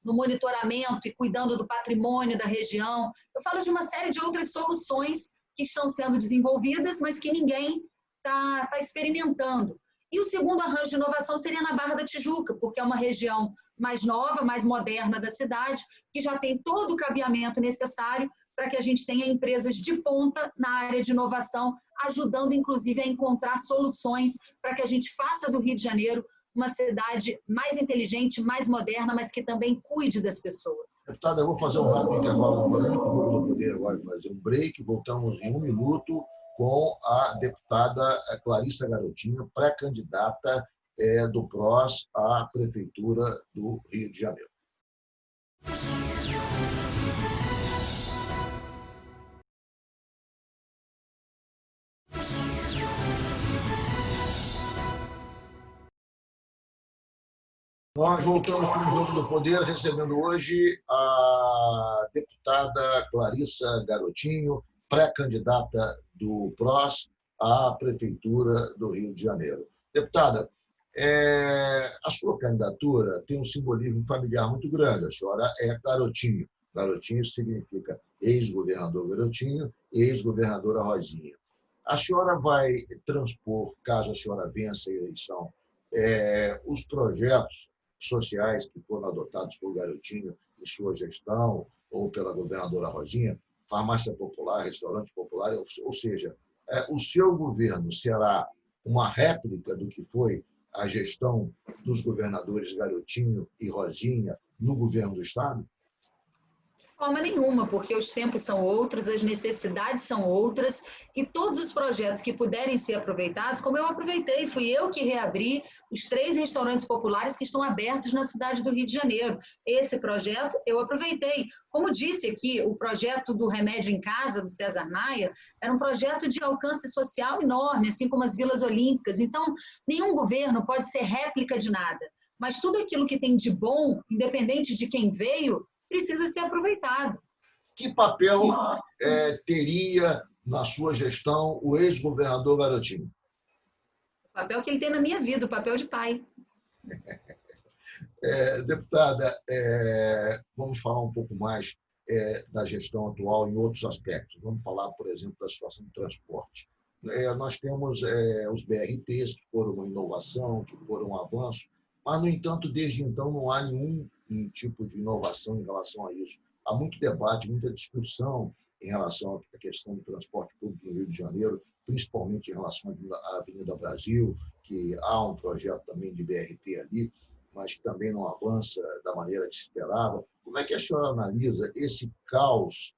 Speaker 2: no monitoramento e cuidando do patrimônio da região. Eu falo de uma série de outras soluções que estão sendo desenvolvidas, mas que ninguém está experimentando. E o segundo arranjo de inovação seria na Barra da Tijuca, porque é uma região mais nova, mais moderna da cidade, que já tem todo o cabeamento necessário para que a gente tenha empresas de ponta na área de inovação, ajudando, inclusive, a encontrar soluções para que a gente faça do Rio de Janeiro uma cidade mais inteligente, mais moderna, mas que também cuide das pessoas.
Speaker 1: Deputada, eu vou fazer um rápido intervalo agora, no Jogo do Poder agora, fazer um break, voltamos em 1 minuto com a deputada Clarissa Garotinho, pré-candidata do PROS à Prefeitura do Rio de Janeiro. Nós voltamos com o Jogo do Poder, recebendo hoje a deputada Clarissa Garotinho, pré-candidata do PROS à Prefeitura do Rio de Janeiro. Deputada, a sua candidatura tem um simbolismo familiar muito grande. A senhora é Garotinho. Garotinho significa ex-governador Garotinho, ex-governadora Rosinha. A senhora vai transpor, caso a senhora vença a eleição, os projetos sociais que foram adotados por Garotinho em sua gestão, ou pela governadora Rosinha, farmácia popular, restaurante popular, ou seja, o seu governo será uma réplica do que foi a gestão dos governadores Garotinho e Rosinha no governo do Estado?
Speaker 2: De forma nenhuma, porque os tempos são outros, as necessidades são outras e todos os projetos que puderem ser aproveitados, como eu aproveitei, fui eu que reabri os 3 restaurantes populares que estão abertos na cidade do Rio de Janeiro. Esse projeto eu aproveitei. Como disse aqui, o projeto do Remédio em Casa, do César Maia, era um projeto de alcance social enorme, assim como as Vilas Olímpicas. Então, nenhum governo pode ser réplica de nada. Mas tudo aquilo que tem de bom, independente de quem veio, precisa ser aproveitado.
Speaker 1: Que papel teria na sua gestão o ex-governador Garotinho?
Speaker 2: O papel que ele tem na minha vida, o papel de pai.
Speaker 1: Deputada, vamos falar um pouco mais da gestão atual em outros aspectos. Vamos falar, por exemplo, da situação do transporte. Nós temos os BRTs, que foram uma inovação, que foram um avanço, mas, no entanto, desde então não há nenhum tipo de inovação em relação a isso. Há muito debate, muita discussão em relação à questão do transporte público no Rio de Janeiro, principalmente em relação à Avenida Brasil, que há um projeto também de BRT ali, mas que também não avança da maneira que se esperava. Como é que a senhora analisa esse caos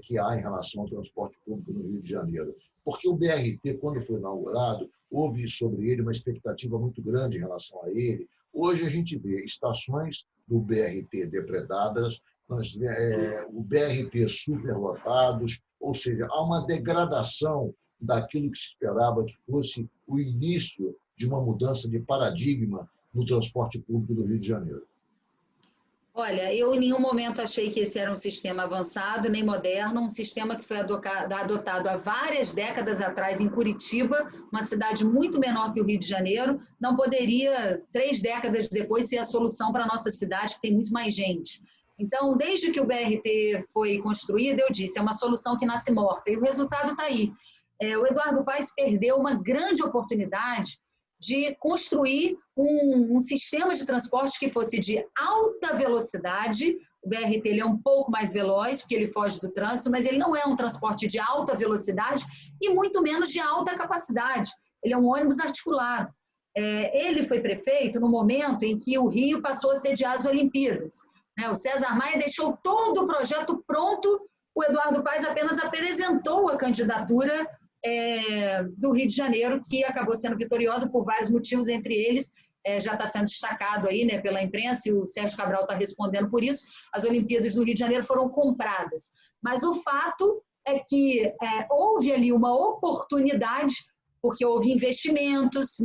Speaker 1: que há em relação ao transporte público no Rio de Janeiro? Porque o BRT, quando foi inaugurado, houve sobre ele uma expectativa muito grande em relação a ele. Hoje a gente vê estações do BRT depredadas, o BRT superlotados, ou seja, há uma degradação daquilo que se esperava que fosse o início de uma mudança de paradigma no transporte público do Rio de Janeiro.
Speaker 2: Olha, eu em nenhum momento achei que esse era um sistema avançado nem moderno, um sistema que foi adotado há várias décadas atrás em Curitiba, uma cidade muito menor que o Rio de Janeiro, não poderia, 3 décadas depois, ser a solução para a nossa cidade, que tem muito mais gente. Então, desde que o BRT foi construído, eu disse, é uma solução que nasce morta, e o resultado está aí. O Eduardo Paes perdeu uma grande oportunidade de construir um sistema de transporte que fosse de alta velocidade. O BRT ele é um pouco mais veloz, porque ele foge do trânsito, mas ele não é um transporte de alta velocidade e muito menos de alta capacidade. Ele é um ônibus articulado. Ele foi prefeito no momento em que o Rio passou a sediar as Olimpíadas. O César Maia deixou todo o projeto pronto, o Eduardo Paes apenas apresentou a candidatura do Rio de Janeiro, que acabou sendo vitoriosa por vários motivos, entre eles, já está sendo destacado aí, pela imprensa, e o Sérgio Cabral está respondendo por isso, as Olimpíadas do Rio de Janeiro foram compradas. Mas o fato é que houve ali uma oportunidade, porque houve investimentos,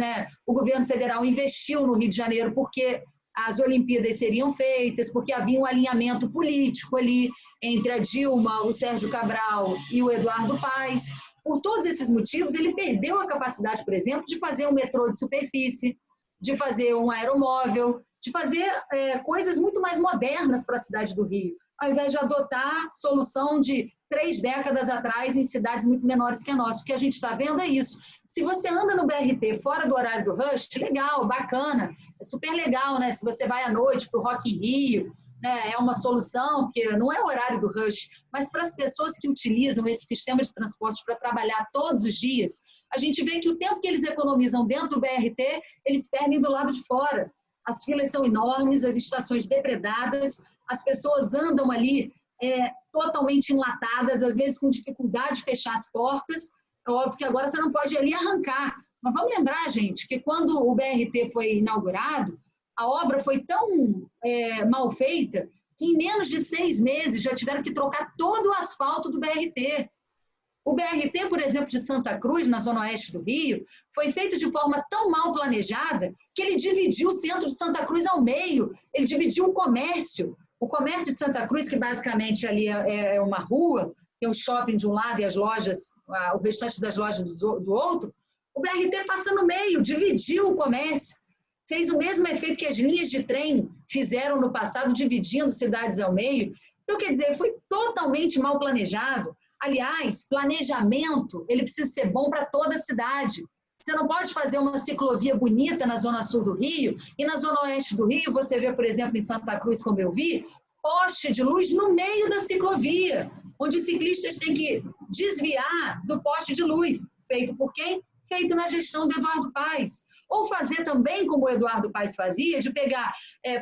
Speaker 2: o governo federal investiu no Rio de Janeiro porque as Olimpíadas seriam feitas, porque havia um alinhamento político ali entre a Dilma, o Sérgio Cabral e o Eduardo Paes. Por todos esses motivos, ele perdeu a capacidade, por exemplo, de fazer um metrô de superfície, de fazer um aeromóvel, de fazer coisas muito mais modernas para a cidade do Rio, ao invés de adotar solução de 3 décadas atrás em cidades muito menores que a nossa. O que a gente está vendo é isso. Se você anda no BRT fora do horário do rush, legal, bacana, é super legal, né? Se você vai à noite para o Rock in Rio, né, é uma solução, porque não é o horário do rush, mas para as pessoas que utilizam esse sistema de transporte para trabalhar todos os dias, a gente vê que o tempo que eles economizam dentro do BRT, eles perdem do lado de fora. As filas são enormes, as estações depredadas, as pessoas andam ali totalmente enlatadas, às vezes com dificuldade de fechar as portas. É óbvio que agora você não pode ali arrancar. Mas vamos lembrar, gente, que quando o BRT foi inaugurado, a obra foi tão mal feita que em menos de 6 meses já tiveram que trocar todo o asfalto do BRT. O BRT, por exemplo, de Santa Cruz, na zona oeste do Rio, foi feito de forma tão mal planejada que ele dividiu o centro de Santa Cruz ao meio, ele dividiu o comércio. O comércio de Santa Cruz, que basicamente ali é uma rua, tem um shopping de um lado e as lojas, o restante das lojas do outro, o BRT passa no meio, dividiu o comércio. Fez o mesmo efeito que as linhas de trem fizeram no passado, dividindo cidades ao meio. Então, quer dizer, foi totalmente mal planejado. Aliás, planejamento, ele precisa ser bom para toda a cidade. Você não pode fazer uma ciclovia bonita na zona sul do Rio e na zona oeste do Rio, você vê, por exemplo, em Santa Cruz, como eu vi, poste de luz no meio da ciclovia, onde os ciclistas têm que desviar do poste de luz. Feito por quem? Feito na gestão do Eduardo Paes. Ou fazer também como o Eduardo Paes fazia, de pegar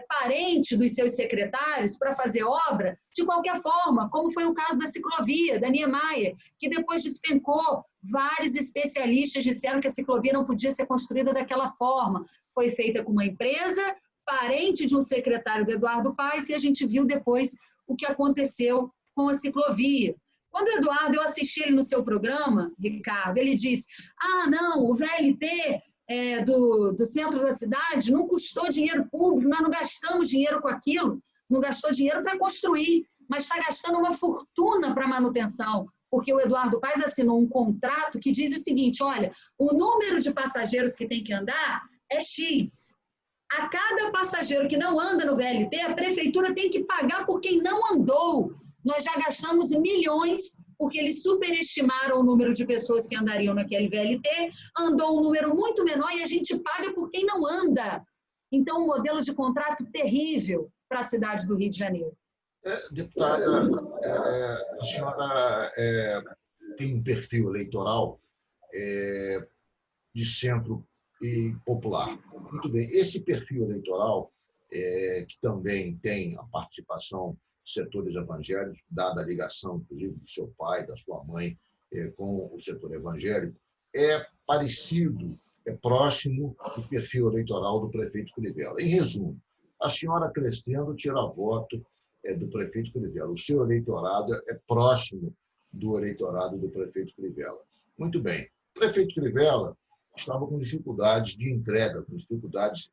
Speaker 2: parente dos seus secretários para fazer obra de qualquer forma, como foi o caso da ciclovia, da Niemeyer, que depois despencou. Vários especialistas disseram que a ciclovia não podia ser construída daquela forma. Foi feita com uma empresa, parente de um secretário do Eduardo Paes, e a gente viu depois o que aconteceu com a ciclovia. Quando o Eduardo, eu assisti ele no seu programa, Ricardo, ele disse, não, o VLT do centro da cidade não custou dinheiro público, nós não gastamos dinheiro com aquilo, não gastou dinheiro para construir, mas está gastando uma fortuna para manutenção, porque o Eduardo Paes assinou um contrato que diz o seguinte, olha, o número de passageiros que tem que andar é X. A cada passageiro que não anda no VLT, a prefeitura tem que pagar por quem não andou. Nós já gastamos milhões, porque eles superestimaram o número de pessoas que andariam naquele VLT, andou um número muito menor e a gente paga por quem não anda. Então, um modelo de contrato terrível para a cidade do Rio de Janeiro.
Speaker 1: Deputada, a senhora tem um perfil eleitoral de centro e popular. Muito bem, esse perfil eleitoral, que também tem a participação de setores evangélicos, dada a ligação, inclusive, do seu pai, da sua mãe, com o setor evangélico, é parecido, é próximo do perfil eleitoral do prefeito Crivella. Em resumo, a senhora crescendo tira voto do prefeito Crivella. O seu eleitorado é próximo do eleitorado do prefeito Crivella. Muito bem. O prefeito Crivella estava com dificuldades de entrega, com dificuldades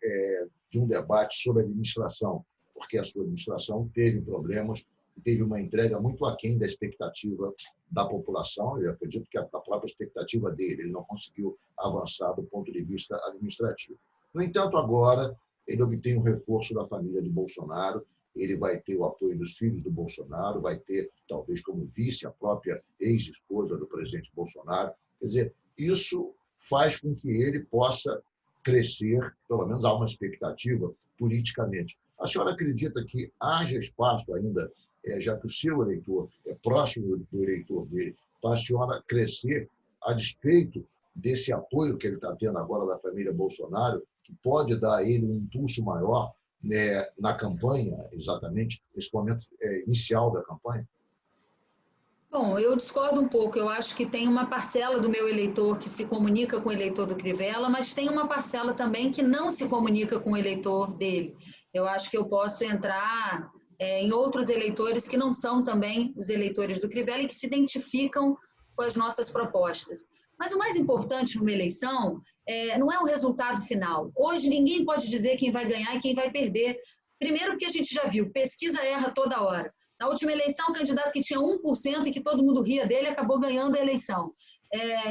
Speaker 1: de um debate sobre a administração, porque a sua administração teve problemas, teve uma entrega muito aquém da expectativa da população, eu acredito que a própria expectativa dele, ele não conseguiu avançar do ponto de vista administrativo. No entanto, agora, ele obtém um reforço da família de Bolsonaro, ele vai ter o apoio dos filhos do Bolsonaro, vai ter, talvez como vice, a própria ex-esposa do presidente Bolsonaro. Quer dizer, isso faz com que ele possa crescer, pelo menos há uma expectativa politicamente. A senhora acredita que haja espaço ainda, já que o seu eleitor é próximo do eleitor dele, para a senhora crescer a despeito desse apoio que ele está tendo agora da família Bolsonaro, que pode dar a ele um impulso maior na campanha, exatamente, nesse momento inicial da campanha?
Speaker 2: Bom, eu discordo um pouco. Eu acho que tem uma parcela do meu eleitor que se comunica com o eleitor do Crivella, mas tem uma parcela também que não se comunica com o eleitor dele. Eu acho que eu posso entrar em outros eleitores que não são também os eleitores do Crivella e que se identificam com as nossas propostas. Mas o mais importante numa eleição não é o resultado final. Hoje ninguém pode dizer quem vai ganhar e quem vai perder. Primeiro porque a gente já viu, pesquisa erra toda hora. Na última eleição, o candidato que tinha 1% e que todo mundo ria dele acabou ganhando a eleição.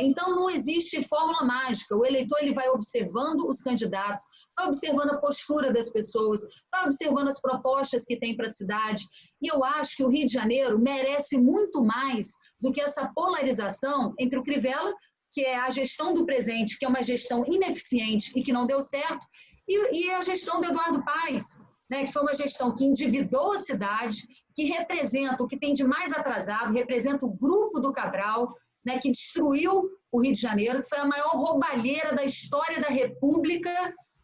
Speaker 2: Então, não existe fórmula mágica. O eleitor ele vai observando os candidatos, vai observando a postura das pessoas, vai observando as propostas que tem para a cidade. E eu acho que o Rio de Janeiro merece muito mais do que essa polarização entre o Crivella, que é a gestão do presente, que é uma gestão ineficiente e que não deu certo, e a gestão do Eduardo Paes, né, que foi uma gestão que endividou a cidade, que representa o que tem de mais atrasado, representa o grupo do Cabral, né, que destruiu o Rio de Janeiro, que foi a maior roubalheira da história da República.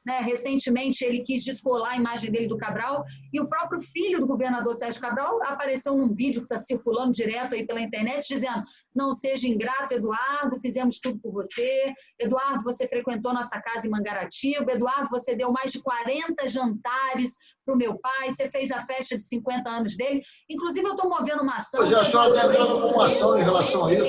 Speaker 2: Né? Recentemente, ele quis descolar a imagem dele do Cabral, e o próprio filho do governador Sérgio Cabral apareceu num vídeo que está circulando direto aí pela internet, dizendo: não seja ingrato, Eduardo, fizemos tudo por você. Eduardo, você frequentou nossa casa em Mangaratiba. Eduardo, você deu mais de 40 jantares para o meu pai, você fez a festa de 50 anos dele. Inclusive, eu estou movendo uma ação...
Speaker 1: Pois é, a senhora está entrando com uma ação em relação a isso.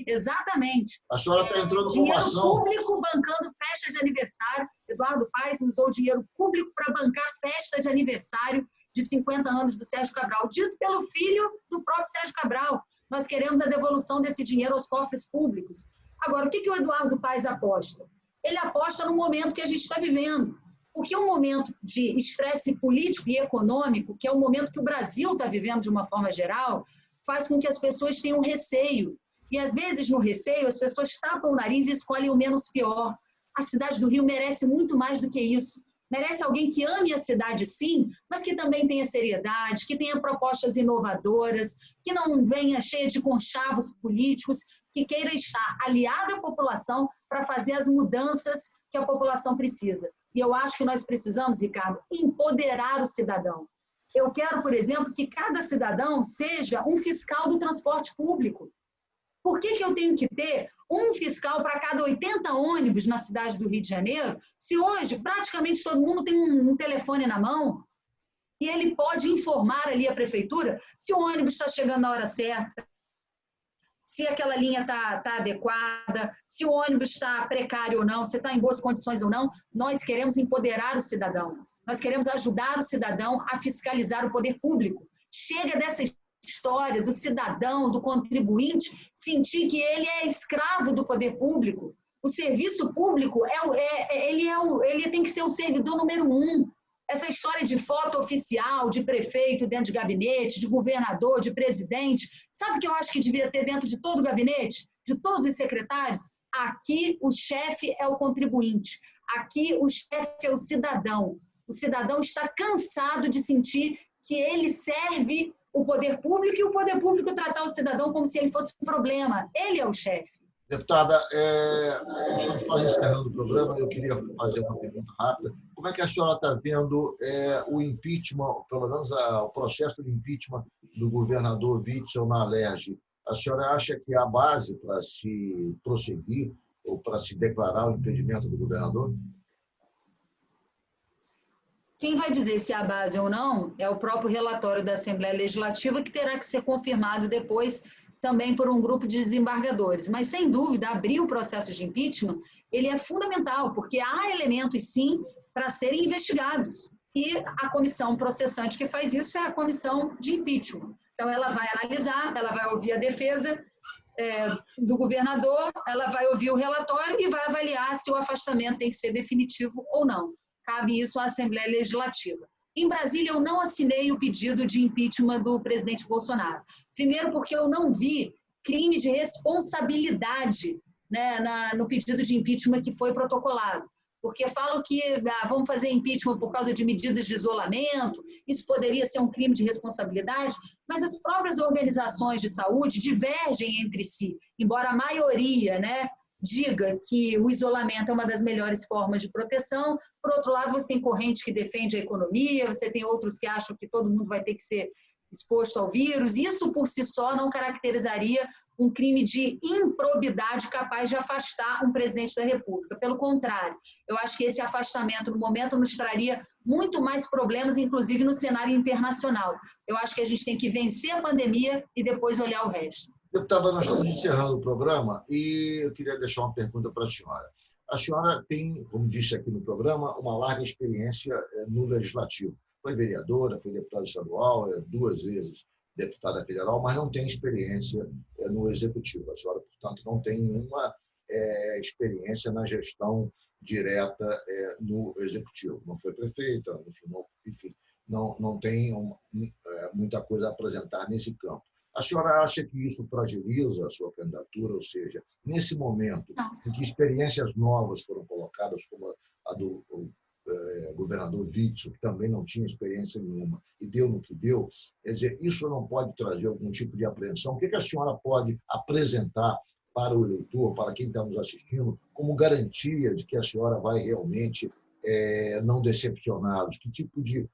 Speaker 2: Exatamente.
Speaker 1: A senhora está entrando com uma ação...
Speaker 2: Dinheiro público bancando festa de aniversário. Eduardo Paes usou dinheiro público para bancar festa de aniversário de 50 anos do Sérgio Cabral, dito pelo filho do próprio Sérgio Cabral. Nós queremos a devolução desse dinheiro aos cofres públicos. Agora, o que o Eduardo Paes aposta? Ele aposta no momento que a gente está vivendo. Porque um momento de estresse político e econômico, que é o momento que o Brasil está vivendo de uma forma geral, faz com que as pessoas tenham receio. E, às vezes, no receio, as pessoas tapam o nariz e escolhem o menos pior. A cidade do Rio merece muito mais do que isso. Merece alguém que ame a cidade, sim, mas que também tenha seriedade, que tenha propostas inovadoras, que não venha cheia de conchavos políticos, que queira estar aliada à população para fazer as mudanças que a população precisa. E eu acho que nós precisamos, Ricardo, empoderar o cidadão. Eu quero, por exemplo, que cada cidadão seja um fiscal do transporte público. Por que eu tenho que ter um fiscal para cada 80 ônibus na cidade do Rio de Janeiro, se hoje praticamente todo mundo tem um telefone na mão e ele pode informar ali a prefeitura se o ônibus está chegando na hora certa, se aquela linha está adequada, se o ônibus está precário ou não, se está em boas condições ou não. Nós queremos empoderar o cidadão. Nós queremos ajudar o cidadão a fiscalizar o poder público. Chega dessa história do cidadão, do contribuinte, sentir que ele é escravo do poder público. O serviço público, ele tem que ser o servidor número 1. Essa história de foto oficial, de prefeito dentro de gabinete, de governador, de presidente, sabe o que eu acho que devia ter dentro de todo o gabinete? De todos os secretários? Aqui o chefe é o contribuinte. Aqui o chefe é o cidadão. O cidadão está cansado de sentir que ele serve o poder público e o poder público tratar o cidadão como se ele fosse um problema. Ele é o chefe.
Speaker 1: Deputada, estamos quase encerrando o programa. Eu queria fazer uma pergunta rápida. Como é que a senhora está vendo o impeachment, pelo menos o processo de impeachment do governador Witzel na Alerj? A senhora acha que há base para se prosseguir ou para se declarar o impedimento do governador?
Speaker 2: Quem vai dizer se há base ou não é o próprio relatório da Assembleia Legislativa, que terá que ser confirmado depois também por um grupo de desembargadores. Mas, sem dúvida, abrir o processo de impeachment, ele é fundamental, porque há elementos, sim, para serem investigados. E a comissão processante que faz isso é a comissão de impeachment. Então, ela vai analisar, ela vai ouvir a defesa do governador, ela vai ouvir o relatório e vai avaliar se o afastamento tem que ser definitivo ou não. Cabe isso à Assembleia Legislativa. Em Brasília, eu não assinei o pedido de impeachment do presidente Bolsonaro. Primeiro, porque eu não vi crime de responsabilidade, né, no pedido de impeachment que foi protocolado. Porque falam que vamos fazer impeachment por causa de medidas de isolamento, isso poderia ser um crime de responsabilidade, mas as próprias organizações de saúde divergem entre si, embora a maioria, né, diga que o isolamento é uma das melhores formas de proteção. Por outro lado, você tem corrente que defende a economia, você tem outros que acham que todo mundo vai ter que ser exposto ao vírus. Isso, por si só, não caracterizaria um crime de improbidade capaz de afastar um presidente da República. Pelo contrário, eu acho que esse afastamento, no momento, nos traria muito mais problemas, inclusive no cenário internacional. Eu acho que a gente tem que vencer a pandemia e depois olhar o resto.
Speaker 1: Deputada, nós estamos encerrando o programa e eu queria deixar uma pergunta para a senhora. A senhora tem, como disse aqui no programa, uma larga experiência no Legislativo. foi vereadora, foi deputada estadual, 2 vezes deputada federal, mas não tem experiência no executivo. A senhora, portanto, não tem nenhuma experiência na gestão direta no executivo. Não foi prefeita, enfim, não tem muita coisa a apresentar nesse campo. A senhora acha que isso fragiliza a sua candidatura? Ou seja, nesse momento em que experiências novas foram colocadas, como a do governador Witzel, que também não tinha experiência nenhuma, e deu no que deu, quer dizer, isso não pode trazer algum tipo de apreensão? O que a senhora pode apresentar para o eleitor, para quem está nos assistindo, como garantia de que a senhora vai realmente não decepcioná-los? Que tipo de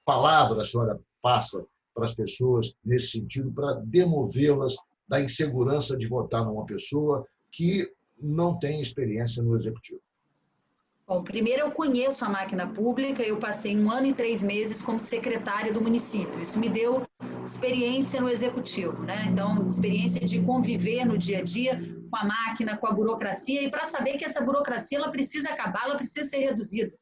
Speaker 1: palavra a senhora passa para as pessoas nesse sentido, para demovê-las da insegurança de votar numa pessoa que não tem experiência no executivo?
Speaker 2: Bom, primeiro eu conheço a máquina pública, eu passei 1 ano e 3 meses como secretária do município. Isso me deu experiência no executivo, né? Então, experiência de conviver no dia a dia com a máquina, com a burocracia, e para saber que essa burocracia ela precisa acabar, ela precisa ser reduzida.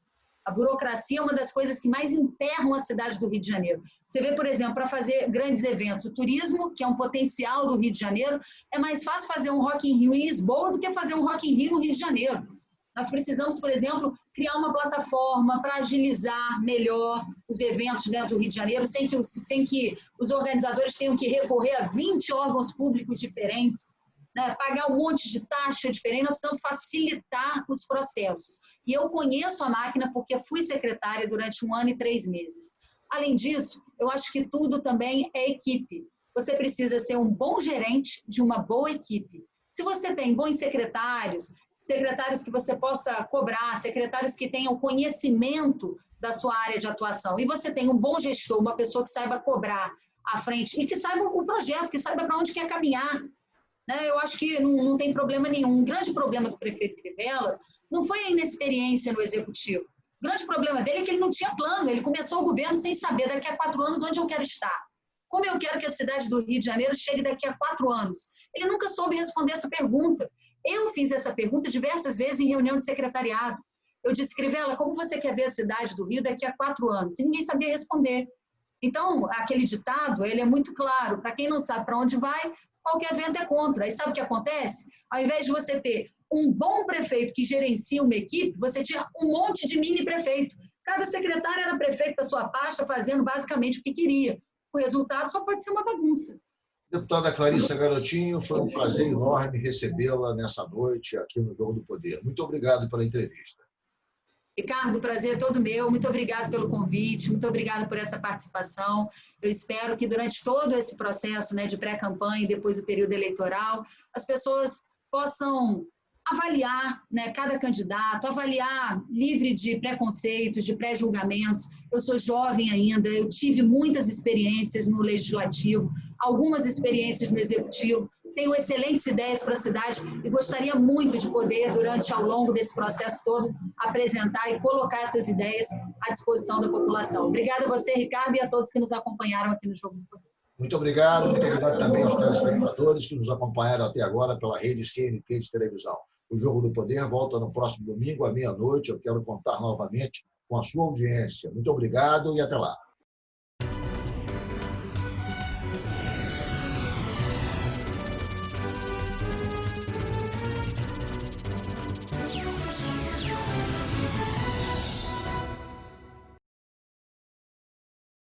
Speaker 2: A burocracia é uma das coisas que mais enterram a cidade do Rio de Janeiro. Você vê, por exemplo, para fazer grandes eventos, o turismo, que é um potencial do Rio de Janeiro, é mais fácil fazer um Rock in Rio em Lisboa do que fazer um Rock in Rio no Rio de Janeiro. Nós precisamos, por exemplo, criar uma plataforma para agilizar melhor os eventos dentro do Rio de Janeiro, sem que os organizadores tenham que recorrer a 20 órgãos públicos diferentes, né? Pagar um monte de taxa diferente. Nós precisamos facilitar os processos. E eu conheço a máquina porque fui secretária durante 1 ano e 3 meses. Além disso, eu acho que tudo também é equipe. Você precisa ser um bom gerente de uma boa equipe. Se você tem bons secretários que você possa cobrar, secretários que tenham conhecimento da sua área de atuação, e você tem um bom gestor, uma pessoa que saiba cobrar à frente e que saiba o projeto, que saiba para onde quer caminhar, né? Eu acho que não tem problema nenhum. Um grande problema do prefeito Crivella não foi a inexperiência no executivo. O grande problema dele é que ele não tinha plano, ele começou o governo sem saber daqui a 4 anos onde eu quero estar. Como eu quero que a cidade do Rio de Janeiro chegue daqui a 4 anos? Ele nunca soube responder essa pergunta. Eu fiz essa pergunta diversas vezes em reunião de secretariado. Eu disse, Crivella, como você quer ver a cidade do Rio daqui a 4 anos? E ninguém sabia responder. Então, aquele ditado, ele é muito claro. Para quem não sabe para onde vai, qualquer vento é contra. Aí sabe o que acontece? Ao invés de você ter um bom prefeito que gerencia uma equipe, você tinha um monte de mini prefeito. Cada secretário era prefeito da sua pasta, fazendo basicamente o que queria. O resultado só pode ser uma bagunça.
Speaker 1: Deputada Clarissa Garotinho, foi um prazer enorme recebê-la nessa noite aqui no Jogo do Poder. Muito obrigado pela entrevista.
Speaker 2: Ricardo, o prazer é todo meu. Muito obrigado pelo convite, muito obrigado por essa participação. Eu espero que durante todo esse processo, né, de pré-campanha e depois do período eleitoral, as pessoas possam avaliar, né, cada candidato, avaliar livre de preconceitos, de pré-julgamentos. Eu sou jovem ainda, eu tive muitas experiências no Legislativo, algumas experiências no Executivo, tenho excelentes ideias para a cidade e gostaria muito de poder, ao longo desse processo todo, apresentar e colocar essas ideias à disposição da população. Obrigada a você, Ricardo, e a todos que nos acompanharam aqui no Jogo do Poder.
Speaker 1: Muito obrigado também aos telespectadores que nos acompanharam até agora pela rede CNT de televisão. O Jogo do Poder volta no próximo domingo, à meia-noite. Eu quero contar novamente com a sua audiência. Muito obrigado e até lá.